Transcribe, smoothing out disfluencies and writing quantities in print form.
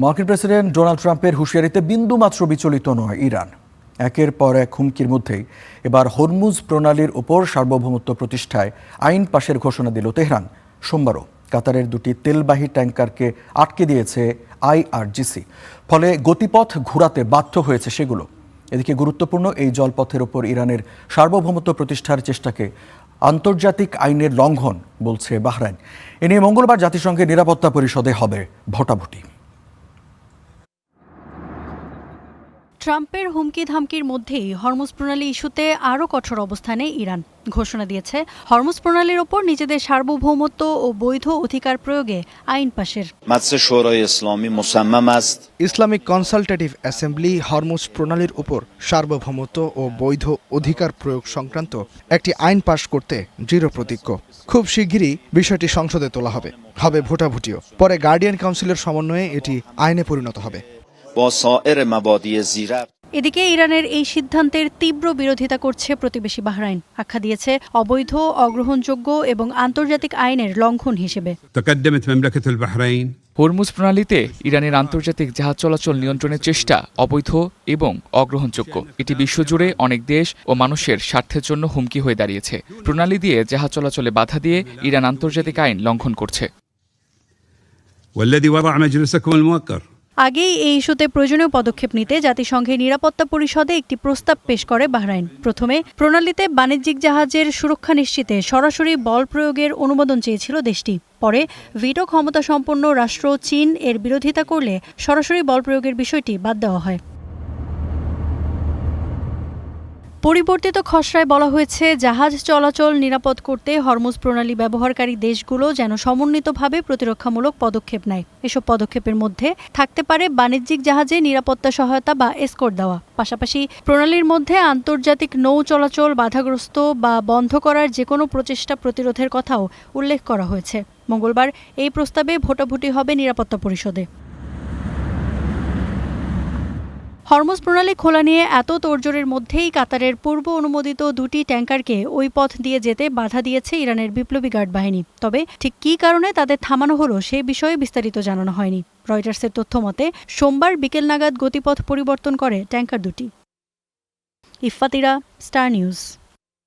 মার্কিন president Donald ট্রাম্পের হুঁশিয়ারিতে বিন্দুমাত্র বিচলিত নয় ইরান। একের পর এক হুমকির মধ্যেই এবার হরমুজ প্রণালীর ওপর সার্বভৌমত্ব প্রতিষ্ঠায় আইন পাশের ঘোষণা দিল তেহরান। সোমবারও কাতারের দুটি তেলবাহী ট্যাঙ্কারকে আটকে দিয়েছে আইআরজিসি, ফলে গতিপথ ঘোরাতে বাধ্য হয়েছে সেগুলো। এদিকে গুরুত্বপূর্ণ এই জলপথের ওপর ইরানের সার্বভৌমত্ব প্রতিষ্ঠার চেষ্টাকে আন্তর্জাতিক আইনের লঙ্ঘন বলছে বাহরাইন। এ নিয়ে মঙ্গলবার জাতিসংঘের নিরাপত্তা পরিষদে হবে ভোটাভুটি। ট্রাম্পের হুমকি ধামকির মধ্যেই হরমুজ প্রণালী ইস্যুতে আরও কঠোর অবস্থানে ইরান। ঘোষণা দিয়েছে হরমুজ প্রণালীর ওপর নিজেদের সার্বভৌমত্ব ও বৈধ অধিকার প্রয়োগে আইন পাশের। ইসলামিক কনসালটেটিভ অ্যাসেম্বলি হরমুজ প্রণালীর উপর সার্বভৌমত্ব ও বৈধ অধিকার প্রয়োগ সংক্রান্ত একটি আইন পাশ করতে দৃঢ় প্রতিজ্ঞ। খুব শিগগিরই বিষয়টি সংসদে তোলা হবে ভোটাভুটিও। পরে গার্ডিয়ান কাউন্সিলের সমন্বয়ে এটি আইনে পরিণত হবে। এদিকে ইরানের এই সিদ্ধান্তের তীব্র বিরোধিতা করছে প্রতিবেশী বাহরাইন। আখ্যা দিয়েছে অবৈধ, অগ্রহণযোগ্য এবং আন্তর্জাতিক আইনের লঙ্ঘন হিসেবে। হরমুজ প্রণালীতে ইরানের আন্তর্জাতিক জাহাজ চলাচল নিয়ন্ত্রণের চেষ্টা অবৈধ এবং অগ্রহণযোগ্য। এটি বিশ্বজুড়ে অনেক দেশ ও মানুষের স্বার্থের জন্য হুমকি হয়ে দাঁড়িয়েছে। প্রণালী দিয়ে জাহাজ চলাচলে বাধা দিয়ে ইরান আন্তর্জাতিক আইন লঙ্ঘন করছে। আগেই এই ইস্যুতে প্রয়োজনীয় পদক্ষেপ নিতে জাতিসংঘের নিরাপত্তা পরিষদে একটি প্রস্তাব পেশ করে বাহরাইন। প্রথমে প্রণালীতে বাণিজ্যিক জাহাজের সুরক্ষা নিশ্চিতে সরাসরি বল প্রয়োগের অনুমোদন চেয়েছিল দেশটি। পরে ভিটো ক্ষমতা সম্পন্ন রাষ্ট্র চীন এর বিরোধিতা করলে সরাসরি বল প্রয়োগের বিষয়টি বাদ দেওয়া হয়। পরিবর্তিত খসড়ায় বলা হয়েছে, জাহাজ চলাচল নিরাপদ করতে হরমুজ প্রণালী ব্যবহারকারী দেশগুলো যেন সমন্বিতভাবে প্রতিরক্ষামূলক পদক্ষেপ নেয়। এসব পদক্ষেপের মধ্যে থাকতে পারে বাণিজ্যিক জাহাজে নিরাপত্তা সহায়তা বা এসকর্ট দেওয়া। পাশাপাশি প্রণালীর মধ্যে আন্তর্জাতিক নৌ চলাচল বাধাগ্রস্ত বা বন্ধ করার যেকোনো প্রচেষ্টা প্রতিরোধের কথাও উল্লেখ করা হয়েছে। মঙ্গলবার এই প্রস্তাবে ভোটাভুটি হবে নিরাপত্তা পরিষদে। হরমুজ প্রণালী খোলা নিয়ে এত তোড়জোড়ের মধ্যেই কাতারের পূর্ব অনুমোদিত দুটি ট্যাঙ্কারকে ওই পথ দিয়ে যেতে বাধা দিয়েছে ইরানের বিপ্লবী গার্ড বাহিনী। তবে ঠিক কী কারণে তাদের থামানো হলো সে বিষয়ে বিস্তারিত জানানো হয়নি। রয়টার্সের তথ্য মতে সোমবার বিকেল নাগাদ গতিপথ পরিবর্তন করে ট্যাঙ্কার দুটি। Iffat Ira, star news.